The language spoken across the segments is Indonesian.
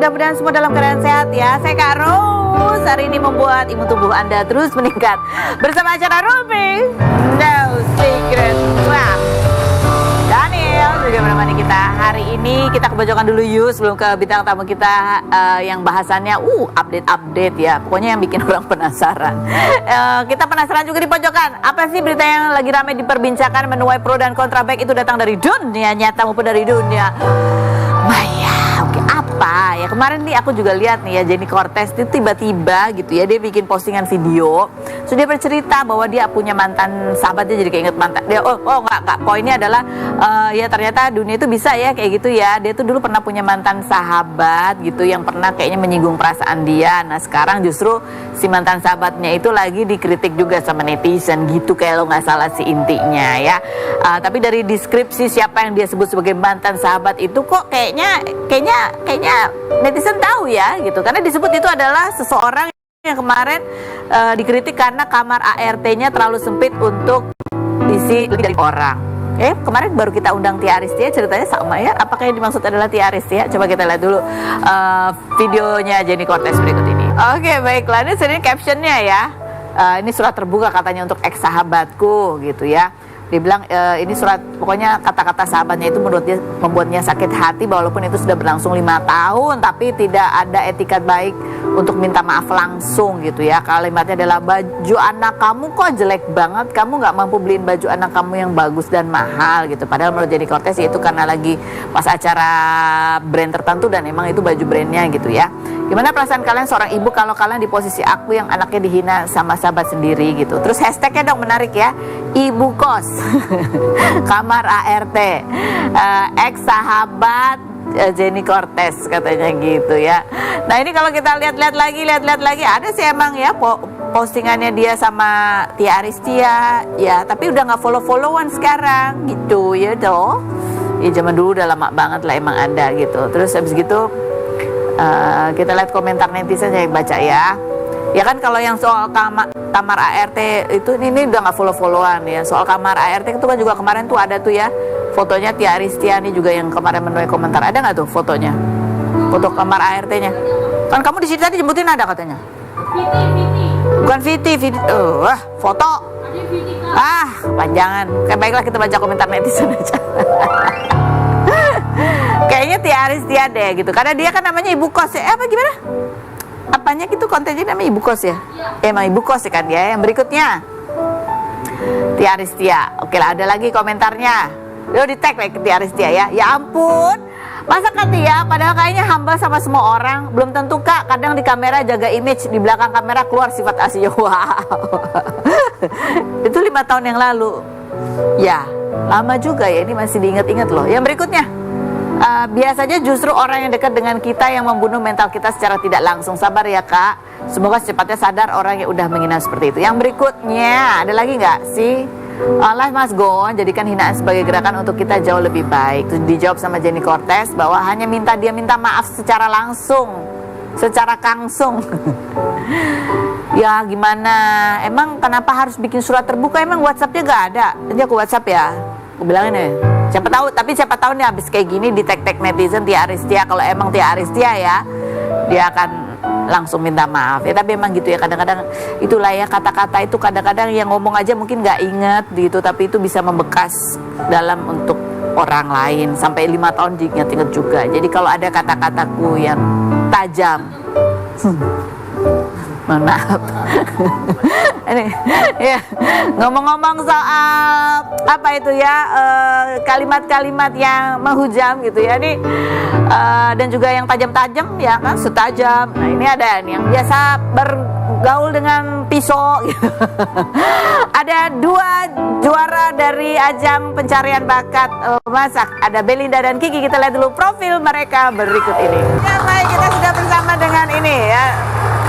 Mudah-mudahan semua dalam keadaan sehat ya. Saya Kak Ros, hari ini membuat imun tubuh Anda terus meningkat bersama acara Ruby No Secret. Wah, Daniel juga menemani kita hari ini. Kita ke pojokan dulu yuk sebelum ke bintang tamu kita yang bahasannya update ya. Pokoknya yang bikin orang penasaran. Kita penasaran juga di pojokan. Apa sih berita yang lagi ramai diperbincangkan menuai pro dan kontra, baik itu datang dari dunia nyata maupun dari dunia maya. Oke, apa ya, kemarin nih aku juga lihat nih ya, Jenny Cortez itu tiba-tiba gitu ya, dia bikin postingan video. So dia bercerita bahwa dia punya mantan sahabatnya, jadi keinget mantan dia. Enggak, poinnya adalah ya ternyata dunia itu bisa ya kayak gitu ya. Dia tuh dulu pernah punya mantan sahabat gitu yang pernah kayaknya menyinggung perasaan dia. Nah sekarang justru si mantan sahabatnya itu lagi dikritik juga sama netizen gitu, kayak lo nggak salah sih intinya ya. Tapi dari deskripsi siapa yang dia sebut sebagai mantan sahabat itu kok kayaknya netizen tahu ya gitu, karena disebut itu adalah seseorang yang kemarin dikritik karena kamar ART-nya terlalu sempit untuk isi lebih dari orang. Kemarin baru kita undang Tia Aristia, ceritanya sama ya. Apakah yang dimaksud adalah Tia Aristia? Coba kita lihat dulu videonya Jenny Cortez berikut ini. Oke, baiklah, ini sini captionnya ya. Ini surat terbuka katanya untuk ex sahabatku gitu ya. Dia bilang ini surat, pokoknya kata-kata sahabatnya itu membuatnya sakit hati, walaupun itu sudah berlangsung 5 tahun, tapi tidak ada etikat baik untuk minta maaf langsung gitu ya. Kalimatnya adalah, baju anak kamu kok jelek banget, kamu nggak mampu beliin baju anak kamu yang bagus dan mahal gitu. Padahal menurut Jenny Cortez itu karena lagi pas acara brand tertentu dan emang itu baju brandnya gitu ya. Gimana perasaan kalian seorang ibu kalau kalian di posisi aku yang anaknya dihina sama sahabat sendiri gitu. Terus hashtagnya dong menarik ya, ibu kos kamar ART ex sahabat Jenny Cortez katanya gitu ya. Nah ini kalau kita lihat lagi ada sih emang ya postingannya dia sama Tia Aristia ya, tapi udah nggak follow-followan sekarang gitu ya toh. Ya zaman dulu udah lama banget lah emang ada gitu. Terus habis gitu kita lihat komentar netizen yang baca ya. Ya kan kalau yang soal kamar ART itu ini udah nggak follow-followan ya. Soal kamar ART itu kan juga kemarin tuh ada tuh ya fotonya Tia Aristia nih juga yang kemarin menuai komentar. Ada nggak tuh fotonya? Foto kamar ART-nya. Kan kamu di sini tadi jemputin ada katanya. Bukan Viti. Foto. Panjangan. Kayak baiklah kita baca komentar netizen aja. Kayaknya Tia Aristia deh gitu. Karena dia kan namanya ibu kos ya. Apa gimana? Apanya gitu kontennya namanya ibu kos ya? Emang ibu kos ya kan ya. Yang berikutnya Tia Aristia. Oke lah, ada lagi komentarnya. Lo di tag ke Tia Aristia ya. Ya ampun, masa Kak Tia padahal kayaknya hamba sama semua orang. Belum tentu Kak, kadang di kamera jaga image, di belakang kamera keluar sifat asli. Wow. Itu 5 tahun yang lalu. Ya, lama juga ya, ini masih diingat-ingat loh. Yang berikutnya, biasanya justru orang yang dekat dengan kita yang membunuh mental kita secara tidak langsung. Sabar ya Kak, semoga secepatnya sadar orang yang udah menghina seperti itu. Yang berikutnya, ada lagi nggak sih? Allah Mas Gon, jadikan hinaan sebagai gerakan untuk kita jauh lebih baik. Terus dijawab sama Jenny Cortez bahwa hanya dia minta maaf secara langsung, secara kangsung. Ya gimana, emang kenapa harus bikin surat terbuka? Emang WhatsAppnya nggak ada? Nanti aku WhatsApp ya, aku bilangin ya. Siapa tahu nih habis kayak gini di tag netizen Tia Aristia. Kalau emang Tia Aristia ya, dia akan langsung minta maaf ya. Tapi emang gitu ya, kadang-kadang itulah ya, kata-kata itu kadang-kadang yang ngomong aja mungkin nggak inget gitu, tapi itu bisa membekas dalam untuk orang lain sampai 5 tahun diingat-ingat juga. Jadi kalau ada kata-kataku yang tajam, mohon maaf. Ini ya, ngomong-ngomong soal apa itu ya, kalimat-kalimat yang menghujam gitu ya, ini dan juga yang tajam-tajam ya kan, setajam. Nah ini ada nih yang biasa bergaul dengan pisau gitu. Ada 2 juara dari ajang pencarian bakat masak, ada Belinda dan Kiki. Kita lihat dulu profil mereka berikut ini. Ya baik, kita sudah bersama dengan ini ya,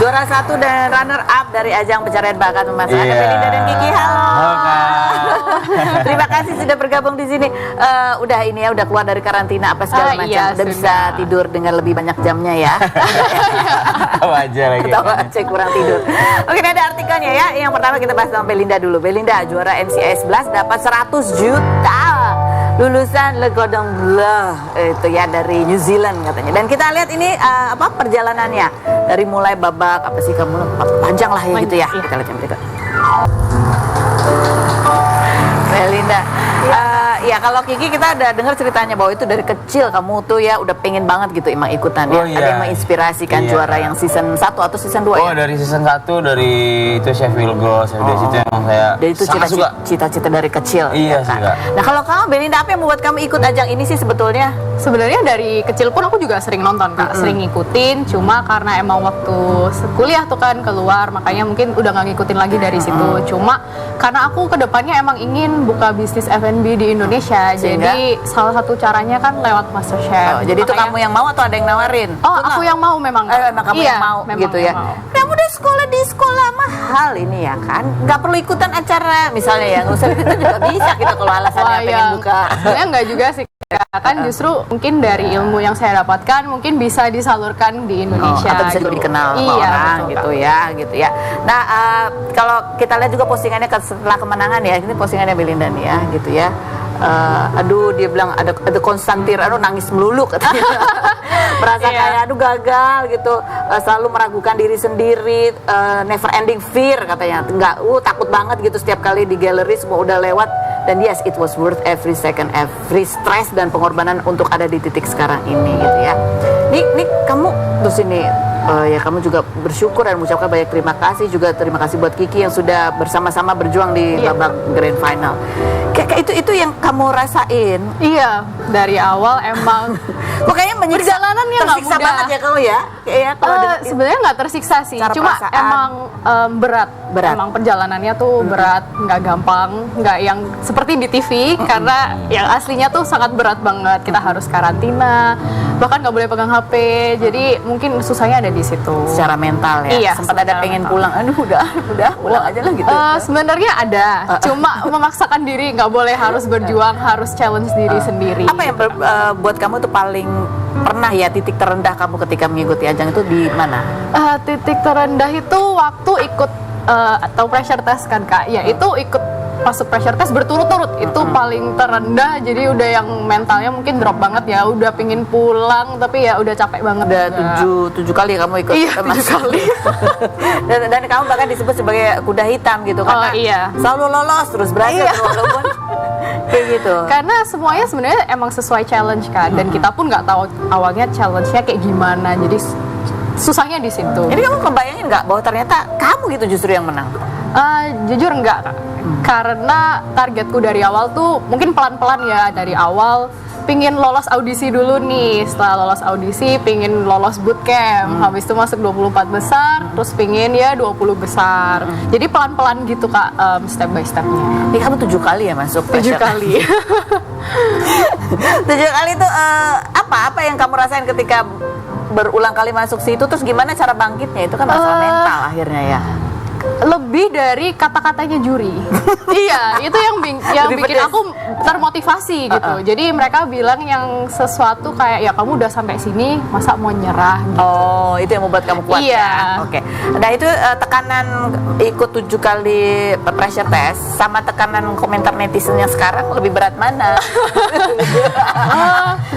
juara 1 dan runner up dari ajang pencarian bakat memasak. Ada Belinda dan Kiki. Halo. Terima kasih sudah bergabung di sini. Udah ini ya, udah keluar dari karantina apa segala macam. Iya, udah bisa tidur dengan lebih banyak jamnya ya. Tahu aja lagi. Tahu aja kurang tidur. Oke, ini ada artikelnya ya. Yang pertama kita bahas sama Belinda dulu. Belinda juara MCA 11 dapat 100 juta lulusan Le Cordon Bleu itu ya dari New Zealand katanya. Dan kita lihat ini perjalanannya dari mulai babak apa sih kamu panjang lah ya gitu ya. Kita lihat yang berikut. Melinda, ya kalau Kiki kita udah dengar ceritanya bahwa itu dari kecil kamu tuh ya udah pengen banget gitu emang ikutan ya. Ada yang menginspirasikan juara yang season 1 atau season 2 ya? Oh dari season 1 dari itu Chef Wilgo, Chef Desi itu emang saya dari itu cita-cita dari kecil. Iya kan? sih Kak. Nah kalau kamu Belinda apa yang membuat kamu ikut ajang ini sih sebetulnya? Sebenarnya dari kecil pun aku juga sering nonton Kak, sering ngikutin. Cuma karena emang waktu kuliah tuh kan keluar, makanya mungkin udah nggak ngikutin lagi dari situ. Cuma karena aku kedepannya emang ingin buka bisnis F&B di Indonesia. Sehingga? Jadi salah satu caranya kan lewat MasterChef. Jadi itu kamu yang mau atau ada yang nawarin? Oh, aku yang mau memang. Emang kamu yang mau gitu ya? Kamu udah sekolah di sekolah mahal ini ya kan? Nggak perlu ikutan acara misalnya ya, nggak usah ikutan juga bisa gitu kalau alasannya pengen buka. Sebenarnya nggak juga sih. Kan justru mungkin dari ilmu yang saya dapatkan mungkin bisa disalurkan di Indonesia atau bisa gitu. lebih dikenal sama orang gitu ya. Nah kalau kita lihat juga postingannya setelah kemenangan ya, ini postingannya Belinda nih ya gitu ya. Aduh dia bilang ada Konstantir, aduh nangis melulu katanya. Merasa kayak aduh gagal gitu, selalu meragukan diri sendiri, never ending fear katanya. Enggak, takut banget gitu setiap kali di galeri semua udah lewat. Dan yes, it was worth every second, every stress dan pengorbanan untuk ada di titik sekarang ini gitu ya. Nih kamu terus ini ya kamu juga bersyukur dan mengucapkan banyak terima kasih juga, terima kasih buat Kiki yang sudah bersama-sama berjuang di babak grand final. Kayak itu yang kamu rasain? Iya, dari awal emang kok kayaknya perjalanannya nggak tersiksa mudah banget ya kamu ya? Kayaknya kalau sebenarnya nggak tersiksa sih, cuma perasaan. emang berat. Emang perjalanannya tuh berat, nggak gampang, nggak yang seperti di TV karena yang aslinya tuh sangat berat banget. Kita harus karantina, bahkan nggak boleh pegang HP. Jadi mungkin susahnya ada di situ. Secara mental ya. Iya, sempat ada pengen pulang. Aduh udah pulang aja lah gitu. Sebenarnya ada, cuma memaksakan diri nggak boleh, harus berjuang, harus challenge diri sendiri. Apa yang buat kamu tuh paling pernah ya titik terendah kamu ketika mengikuti ajang itu di mana? Titik terendah itu waktu ikut atau pressure test kan Kak, ya itu ikut masuk pressure test berturut-turut itu paling terendah. Jadi udah yang mentalnya mungkin drop banget ya, udah pingin pulang tapi ya udah capek banget. Udah 7 kali kamu ikut. Iya, 7 kali. dan kamu bahkan disebut sebagai kuda hitam gitu karena selalu lolos terus berhasil walaupun kayak gitu. Karena semuanya sebenarnya emang sesuai challenge kan, dan kita pun nggak tahu awalnya challenge-nya kayak gimana. Jadi susahnya di situ. Jadi kamu kebayangin nggak bahwa ternyata kamu gitu justru yang menang? Jujur enggak Kak. Karena targetku dari awal tuh mungkin pelan-pelan ya, dari awal pingin lolos audisi dulu nih, setelah lolos audisi pingin lolos bootcamp, habis itu masuk 24 besar, terus pingin ya 20 besar. Jadi pelan-pelan gitu Kak, step by stepnya. Ini kamu 7 kali ya masuk? 7 kali. 7 kali itu apa yang kamu rasain ketika berulang kali masuk situ, terus gimana cara bangkitnya? Itu kan masalah mental akhirnya ya. Lebih dari kata-katanya juri. Iya, itu yang bikin aku termotivasi gitu. Jadi mereka bilang yang sesuatu kayak ya kamu udah sampai sini, masa mau nyerah gitu. Oh, itu yang membuat kamu kuat ya. Oke. Nah, itu tekanan ikut 7 kali pressure test sama tekanan komentar netizen yang sekarang lebih berat mana?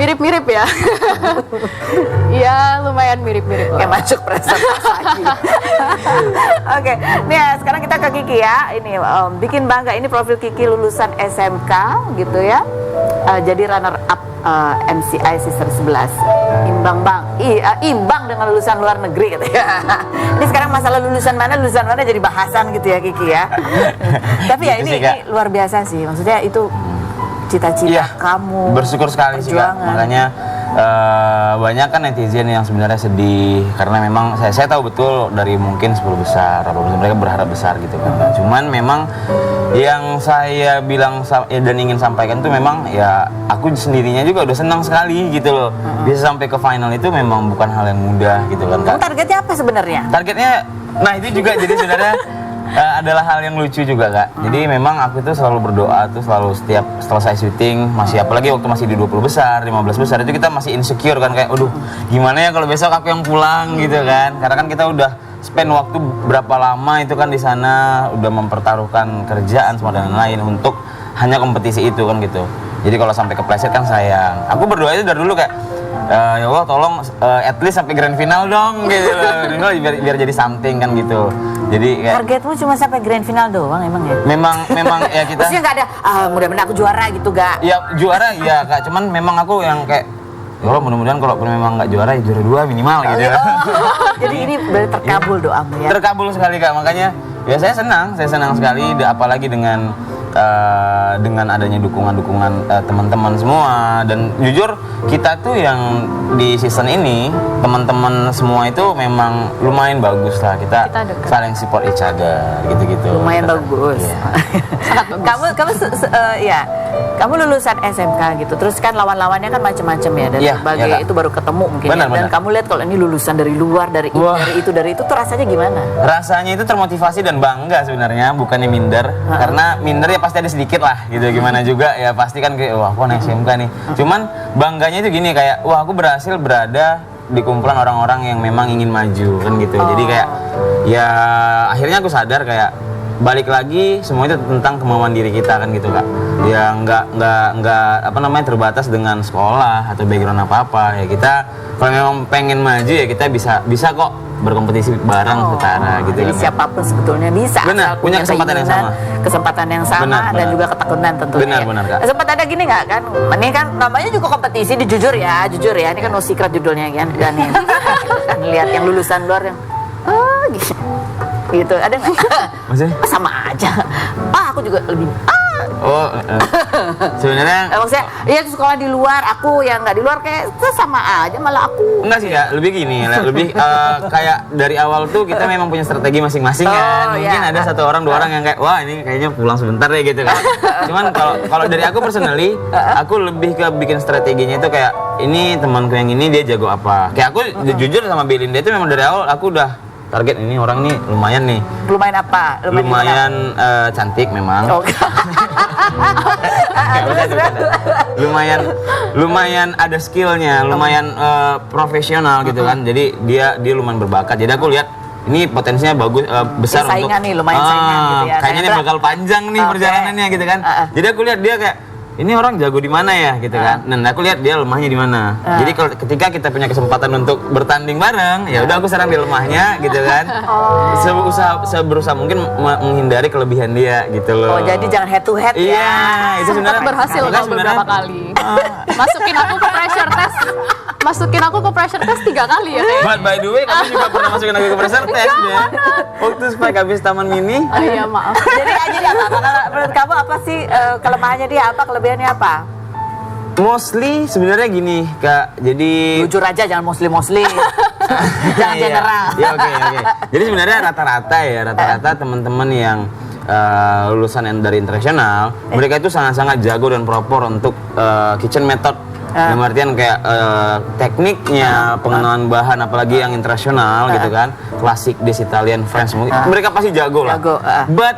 Mirip-mirip ya. Iya, lumayan mirip-mirip. Kayak masuk pressure test lagi. Oke. Nih ya, sekarang kita ke Kiki ya. Ini bikin bangga, ini profil Kiki lulusan SMK gitu ya. Jadi runner up MCI Sister 11. Imbang dengan lulusan luar negeri gitu ya. Ini sekarang masalah lulusan mana jadi bahasan gitu ya Kiki ya. Tapi ya ini luar biasa sih. Maksudnya itu cita-cita kamu. Bersyukur sekali sih Kak. Makanya banyak kan netizen yang sebenarnya sedih karena memang saya tahu betul dari mungkin 10 besar, mereka berharap besar gitu kan. Cuman memang yang saya bilang dan ingin sampaikan tuh memang ya aku sendirinya juga udah senang sekali gitu loh. Bisa sampai ke final itu memang bukan hal yang mudah gitu kan Kak. Targetnya apa sebenarnya? Targetnya, nah itu juga jadi sebenarnya adalah hal yang lucu juga Kak. Jadi memang aku tuh selalu berdoa tuh selalu setiap selesai syuting, masih apalagi waktu masih di 20 besar, 15 besar itu kita masih insecure kan kayak aduh gimana ya kalau besok aku yang pulang gitu kan. Karena kan kita udah spend waktu berapa lama itu kan di sana, udah mempertaruhkan kerjaan semua dan lain-lain untuk hanya kompetisi itu kan gitu. Jadi kalau sampai kepleset kan sayang. Aku berdoa itu dari dulu kayak ya Allah tolong at least sampai grand final dong gitu loh. biar jadi something kan gitu. Jadi kayak Targetmu cuma sampai grand final doang emang ya? memang ya kita Maksudnya nggak ada, mudah-mudahan aku juara gitu gak? ya juara ya Kak, cuman memang aku yang kayak ya Allah mudah-mudahan kalau memang nggak juara ya juara 2 minimal gitu ya. Jadi ini berarti terkabul doamu ya? Terkabul sekali Kak, makanya ya saya senang sekali apalagi dengan adanya dukungan teman-teman semua. Dan jujur kita tuh yang di season ini teman-teman semua itu memang lumayan bagus lah, kita dekat. saling support each other gitu-gitu. Lumayan bagus. Iya. Sangat bagus. Kamu lulusan SMK gitu, terus kan lawan-lawannya kan macam-macam ya, dan Iya, berbagai iya, Kak. itu baru ketemu mungkin. Benar, Ya. Dan benar. kamu lihat kalau ini lulusan dari luar, dari ini, Wah. dari itu tuh rasanya gimana? Rasanya itu termotivasi dan bangga sebenarnya, bukannya minder. Karena minder ya pasti ada sedikit lah gitu, gimana juga ya pasti kan kayak wah aku anak SMK nih. Cuman bangganya itu gini kayak wah aku berhasil berada di kumpulan orang-orang yang memang ingin maju kan gitu. Jadi kayak ya akhirnya aku sadar kayak balik lagi semua itu tentang kemauan diri kita kan gitu Kak. Ya nggak apa namanya terbatas dengan sekolah atau background apa-apa. Ya kita kalau memang pengen maju ya kita bisa kok berkompetisi bareng setara gitu Jadi kan. siapapun sebetulnya bisa, Benar, asal punya kesempatan yang keinginan, sama. kesempatan yang sama, Benar, dan benar. juga ketakutan tentunya. Benar, Kak. Sempat ada gini nggak kan? Ini kan namanya juga kompetisi, jujur ya. Ini kan no secret judulnya kan. Dan ini kan lihat yang lulusan luar yang gitu. Ada nggak? Maksudnya? Sama aja. Aku juga lebih. Oh, sebenarnya Maksudnya, iya sekolah di luar, aku yang nggak di luar kayak itu sama aja, malah aku. enggak sih Kak, lebih gini, lebih kayak dari awal tuh kita memang punya strategi masing-masing kan. Oh, Mungkin iya. ada satu orang dua orang yang kayak wah ini kayaknya pulang sebentar deh gitu kan. Cuman kalau dari aku personally, aku lebih ke bikin strateginya itu kayak ini temanku yang ini dia jago apa. Kayak aku jujur sama Belinda itu memang dari awal aku udah target ini orang nih lumayan nih. Lumayan apa? Lumayan cantik memang. Oh. lumayan ada skillnya, lumayan profesional gitu kan. Jadi dia lumayan berbakat. Jadi aku lihat ini potensinya bagus, besar Ya, saingan untuk nih, lumayan saingan gitu ya. kayaknya ini Kayak bakal panjang nih Oke. perjalanannya gitu kan. Jadi aku lihat dia kayak ini orang jago di mana ya gitu kan. Dan aku lihat dia lemahnya di mana. Jadi kalau ketika kita punya kesempatan untuk bertanding bareng, ya udah aku serang di lemahnya gitu kan. Seberusaha mungkin menghindari kelebihan dia gitu loh. Oh, jadi jangan head to head Iya, ya. itu sebenarnya Berhasil Enggak, kok beberapa kali. Masukin aku ke pressure test 3 kali ya kayaknya. But by the way, kamu juga pernah masukin aku ke pressure test ya. Waktu spike habis Taman Mini. Oh iya maaf. Jadi apa? Menurut kamu apa sih kelemahannya dia, apa kelebihannya apa? Mostly sebenarnya gini, Kak. Jadi Jujur aja, jangan mostly. Jangan Iya. general. Iya, oke. Jadi sebenarnya rata-rata teman-teman yang lulusan dari internasional, mereka itu sangat-sangat jago dan proper untuk kitchen method. Dalam artian kayak tekniknya, pengenalan bahan, apalagi yang internasional gitu kan, klasik, Des, Italian, French, mereka pasti jago lah. Jago, But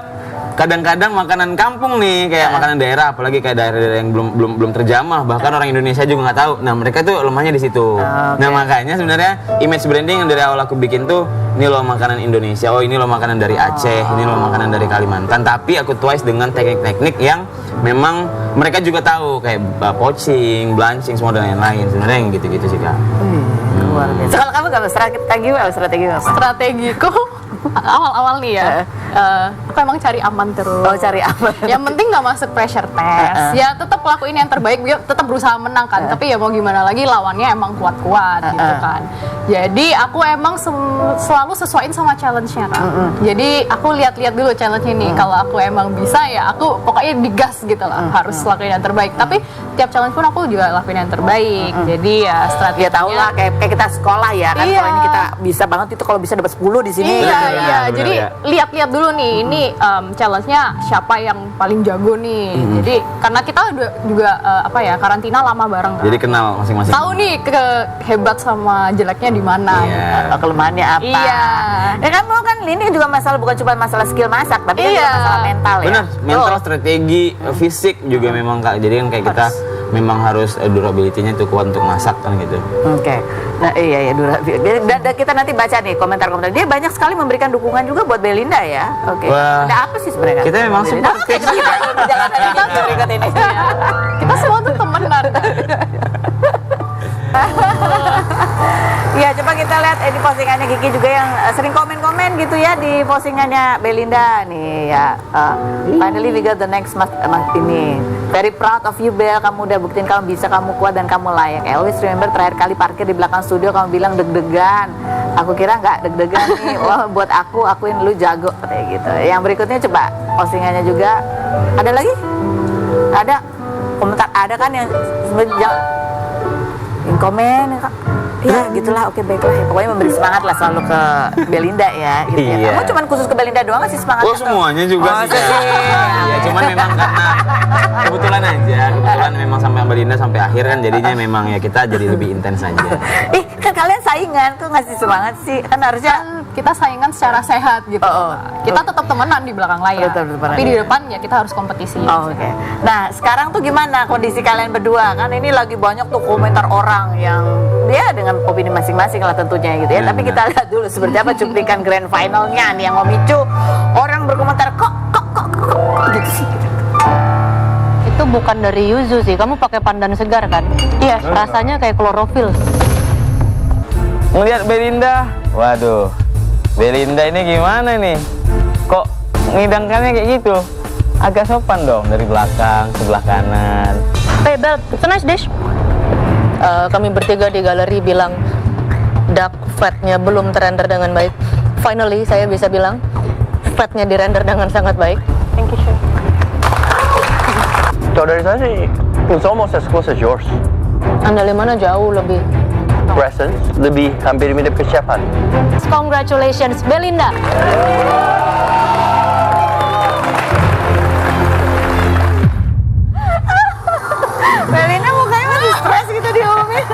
kadang-kadang makanan kampung nih, kayak makanan daerah, apalagi kayak daerah-daerah yang belum terjamah, bahkan orang Indonesia juga nggak tahu. Nah mereka tuh lemahnya di situ. Nah makanya sebenarnya image branding yang dari awal aku bikin tuh, ini loh makanan Indonesia, oh ini loh makanan dari Aceh, ini loh makanan dari Kalimantan. Tapi aku tuais dengan teknik-teknik yang memang mereka juga tahu, kayak poaching, blanching, semua dan lain-lain. Sebenarnya yang gitu-gitu sih Kak. Luar biasa. Kalau kamu nggak strategi apa? Strategiku awal-awal nih ya. Aku emang cari aman terus. Oh, cari aman. Yang penting nggak masuk pressure test. Ya tetap lakuin yang terbaik, tetap berusaha menang kan. Tapi ya mau gimana lagi, lawannya emang kuat-kuat gitu kan. Jadi aku emang selalu sesuaiin sama challenge-nya kan. Jadi aku lihat-lihat dulu challenge ini. Kalau aku emang bisa ya aku pokoknya digas gitu lah. Harus lakuin yang terbaik. Tapi tiap challenge pun aku juga lakuin yang terbaik. Jadi ya strategi. Ya tahu lah, kayak kita sekolah ya kan. Iya. Kalau ini kita bisa banget itu, kalau bisa dapat 10 di sini. Iya, Benar, iya. benar, Jadi ya. lihat-lihat dulu nih, ini challenge-nya siapa yang paling jago nih. Jadi karena kita juga karantina lama bareng kan. Jadi kenal masing-masing. Tahu nih hebat sama jeleknya di mana. Iya. Oh, kelemahannya apa? Iya. Ya kan ini juga masalah, bukan cuma masalah skill masak, tapi kan juga Iya. masalah mental ya. Benar, mental, Oh. strategi, fisik juga memang Kak. Jadi kan kayak kita memang harus durability-nya itu kuat untuk masak kan gitu. Oke. Nah, iya durability. Dan kita nanti baca nih komentar-komentar. Dia banyak sekali memberikan dukungan juga buat Belinda ya. Oke. Wah. Ada apa sih sebenarnya? Kita memang Belinda? support. Oke, coba kita jalan aja berikut ini. Kita semua tuh temenan. Ya, coba kita lihat di postingannya Kiki juga yang sering komen-komen gitu ya di postingannya Belinda nih ya. Finally we got the next ini. Very proud of you Bel, kamu udah buktiin kamu bisa, kamu kuat dan kamu layak. I always remember terakhir kali parkir di belakang studio kamu bilang deg-degan. Aku kira nggak deg-degan nih. Wah, buat akuin lu jago kayak gitu. Yang berikutnya coba postingannya juga. Ada lagi? Ada komentar ada kan yang komen ya gitulah, oke baiklah ya. Pokoknya memberi semangat lah selalu ke Belinda ya gitu ya. Iya. Kamu cuman khusus ke Belinda doang nggak sih semangat? Oh semuanya juga sih. Ya cuman memang karena kebetulan memang sampai Belinda sampai akhir kan jadinya memang ya kita jadi lebih intens aja. Kan kalian saingan kok ngasih semangat sih, kan harusnya Kita saingan secara sehat gitu. Kita tetap temenan di belakang layar. Tapi di depan ya kita harus kompetisi. Oke. Nah sekarang tuh gimana kondisi kalian berdua? Kan ini lagi banyak tuh komentar orang yang dia dengan opini masing-masing lah tentunya gitu ya. Tapi kita lihat dulu seperti apa cuplikan grand finalnya nih yang memicu orang berkomentar kok gitu sih. Itu bukan dari yuzu sih, kamu pakai pandan segar kan? Iya, rasanya kayak klorofil. Ngelihat Belinda, waduh, Belinda ini gimana nih? Kok ngidangkannya kayak gitu? Agak sopan dong dari belakang, sebelah kanan. Hey Bel, it's a nice dish. Kami bertiga di galeri bilang dark fat-nya belum terrender dengan baik. Finally, saya bisa bilang fat-nya dirender dengan sangat baik. Thank you, chef. Kalau dari saya sih, it's almost as close as yours. Andaliman jauh lebih. Presence lebih hampir mirip ke chefan. Congratulations, Belinda. Belinda mukanya masih stres gitu diumumin.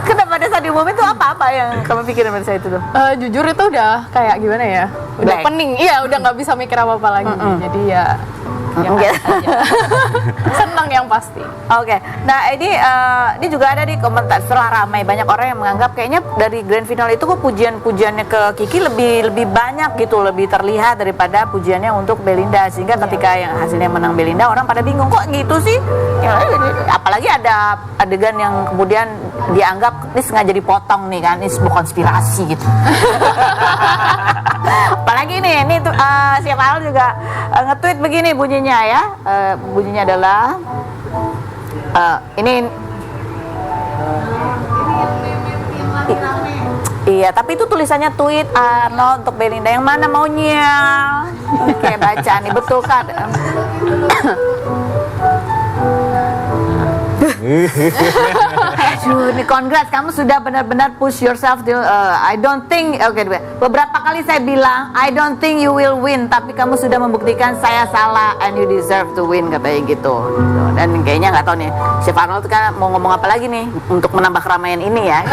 Kenapa pada saat diumumin tuh apa yang kamu pikirin pada saat itu tuh? Jujur itu udah kayak gimana ya? Udah Blank. pening. Iya, udah nggak bisa mikir apa-apa lagi. Jadi ya Gitu. senang yang pasti. Oke, nah ini juga ada di komentar setelah ramai banyak orang yang menganggap kayaknya dari grand final itu kok pujiannya ke Kiki lebih banyak gitu, lebih terlihat daripada pujiannya untuk Belinda sehingga ketika yang hasilnya menang Belinda orang pada bingung kok gitu sih. Ya, apalagi ada adegan yang kemudian dianggap ini sengaja dipotong nih kan, ini sebuah konspirasi gitu. Apalagi nih, ini tuh Chef Al juga nge-tweet begini bunyinya ya. Bunyinya adalah ini iya, tapi itu tulisannya tweet Arnold untuk Belinda. Yang mana maunya? Oke, baca nih, betul kan? Aduh, ini congrats, kamu sudah benar-benar push yourself till, I don't think, beberapa kali saya bilang I don't think you will win, tapi kamu sudah membuktikan saya salah and you deserve to win, katanya gitu. Dan kayaknya nggak tahu nih Chef Arnold kan mau ngomong apa lagi nih untuk menambah keramaian ini ya.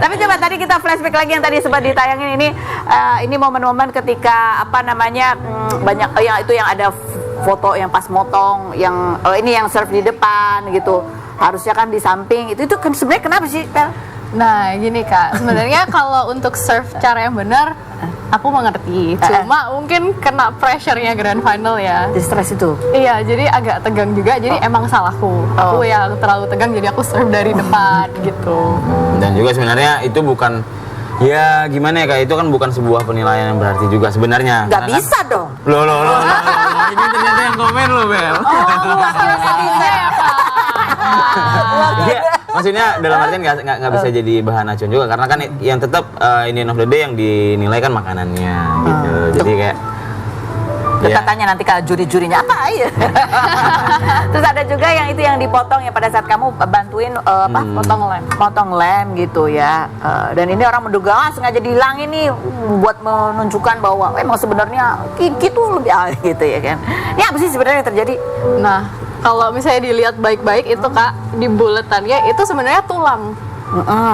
Tapi coba tadi kita flashback lagi yang tadi sempat ditayangin ini momen-momen ketika banyak yang ada foto yang pas motong yang ini yang serve di depan gitu, harusnya kan di samping itu kan sebenarnya kenapa sih Pel? Nah gini Kak, sebenarnya kalau untuk serve cara yang benar aku mengerti, cuma mungkin kena pressure-nya grand final ya. Di stres itu? Iya, jadi agak tegang juga, jadi emang salahku. Aku yang terlalu tegang, jadi aku serve dari depan gitu. Dan juga sebenarnya itu bukan, ya gimana ya Kak, itu kan bukan sebuah penilaian yang berarti juga sebenarnya. Nggak Karena bisa dong. Loh. Ini ternyata yang komen lo Bel. Iya, maksudnya dalam artian nggak bisa jadi bahan acuan juga karena kan yang tetap ini end of the day yang dinilai kan makanannya gitu. Jadi kayak Katanya nanti ke juri-jurinya apa ya. Terus ada juga yang itu yang dipotong ya pada saat kamu bantuin potong lem gitu ya. Dan ini orang menduga sengaja dihilangin nih buat menunjukkan bahwa emang sebenarnya Kiki tuh lebih gitu ya kan. Ini apa sih sebenarnya yang terjadi? Nah, kalau misalnya dilihat baik-baik itu Kak, di buletannya itu sebenarnya tulang.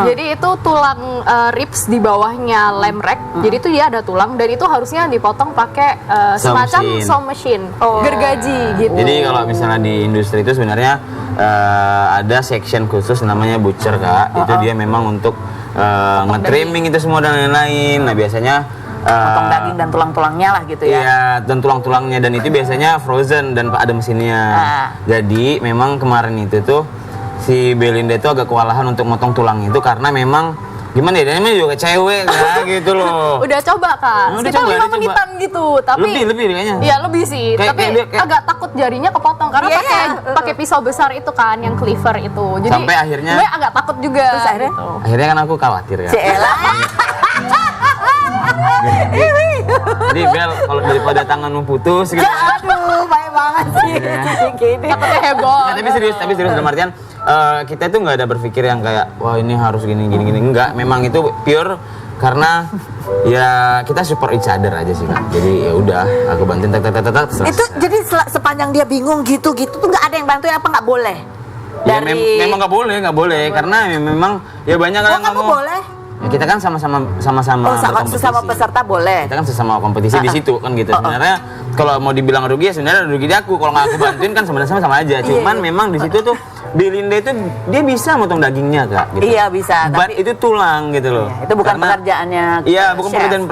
Jadi itu tulang ribs di bawahnya lem rack. Jadi itu dia ada tulang dan itu harusnya dipotong pakai semacam saw machine, gergaji gitu. Jadi kalau misalnya di industri itu sebenarnya ada section khusus namanya butcher Kak. Itu dia memang untuk nge-trimming itu semua dan lain-lain. Nah biasanya potong daging dan tulang-tulangnya lah gitu ya. Iya, dan tulang-tulangnya dan itu biasanya frozen dan ada mesinnya. Jadi memang kemarin itu tuh si Belinda itu agak kewalahan untuk motong tulang itu karena memang gimana ya, dia memang juga cewek kan gitu loh. Udah coba Kak, Udah sekitar coba, 5 menitan gitu, tapi lebih kayaknya. Iya lebih sih, Kayak- tapi kayak- agak takut jarinya kepotong karena pakai pisau besar itu kan, yang cleaver itu. Jadi Sampai akhirnya- gue agak takut juga. Terus akhirnya? gitu. Akhirnya kan aku khawatir ya. Cela. Jadi Bel, kalau daripada tanganmu putus gitu. Aduh, baik banget sih. Gini. Takutnya heboh. Nah, tapi serius dalam artian kita itu nggak ada berpikir yang kayak wah ini harus gini enggak, memang itu pure karena ya kita support each other aja sih Kak. Jadi ya udah aku bantuin tak selesai. Itu jadi sepanjang dia bingung gitu tuh nggak ada yang bantuin apa nggak boleh? Ya, memang nggak boleh karena memang ya banyak Oh, yang kamu ngomong. boleh? Ya, kita kan sama-sama Oh, berkompetisi. sesama peserta boleh. Kita kan sesama kompetisi di situ kan gitu. Sebenarnya kalau mau dibilang rugi ya sebenarnya rugi di aku. Kalau nggak aku bantuin kan sebenarnya sama aja. Cuman memang di situ tuh Belinda itu dia bisa motong dagingnya Kak. Gitu. Iya bisa. But itu tulang gitu loh. Itu bukan pekerjaannya. Iya bukan chef. pekerjaan.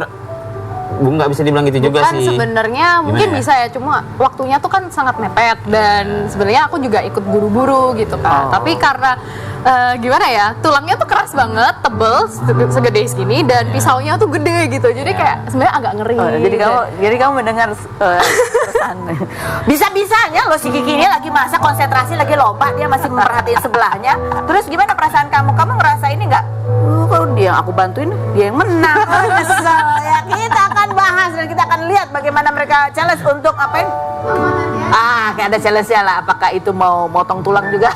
Nggak bisa dibilang gitu juga Kan sih. sebenarnya mungkin ya? bisa ya, cuma waktunya tuh kan sangat mepet dan sebenarnya aku juga ikut buru-buru gitu kan. Tapi karena gimana ya, tulangnya tuh keras banget, tebel segede segini dan pisaunya tuh gede gitu. Jadi kayak sebenarnya agak ngeri. Jadi kamu mendengar pesan. Bisa-bisanya loh si Kiki ini lagi masak, konsentrasi lagi lompat, dia masih memperhatiin sebelahnya. Terus gimana perasaan kamu? Kamu ngerasa ini nggak? Kalau dia yang aku bantuin, dia yang menang. Kesel ya. Kita akan bahas dan kita akan lihat bagaimana mereka challenge untuk apain? Kayak ada challenge-nya lah. Apakah itu mau motong tulang juga?